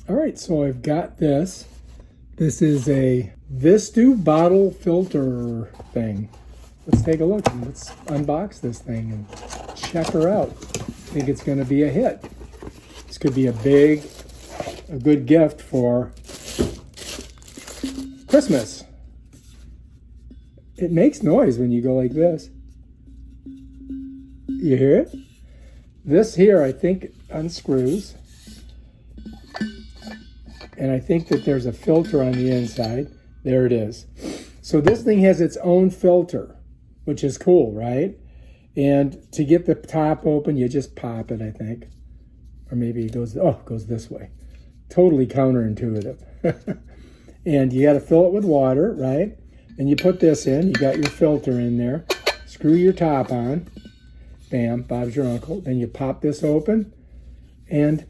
All right, so I've got this. This is a VSITOO bottle filter thing. Let's take a look and let's unbox this thing and check her out. I think it's going to be a hit. This could be a good gift for Christmas. It makes noise when you go like this. You hear it? This here, I think, unscrews. And I think that there's a filter on the inside. There it is. So this thing has its own filter, which is cool, right? And to get the top open, you just pop it, I think. Or maybe it goes this way. Totally counterintuitive. And you got to fill it with water, right? And you put this in. You got your filter in there. Screw your top on. Bam, Bob's your uncle. Then you pop this open. And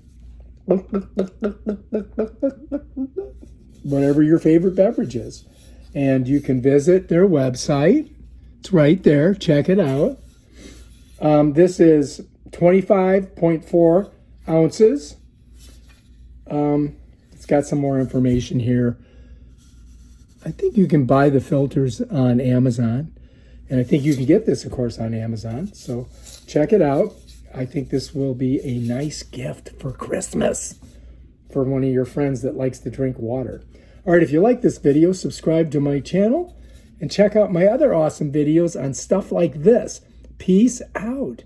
whatever your favorite beverage is. And you can visit their website. It's right there. Check it out. This is 25.4 ounces. It's got some more information here. I think you can buy the filters on Amazon. And I think you can get this, of course, on Amazon. So check it out. I think this will be a nice gift for Christmas for one of your friends that likes to drink water. All right, if you like this video, subscribe to my channel and check out my other awesome videos on stuff like this. Peace out.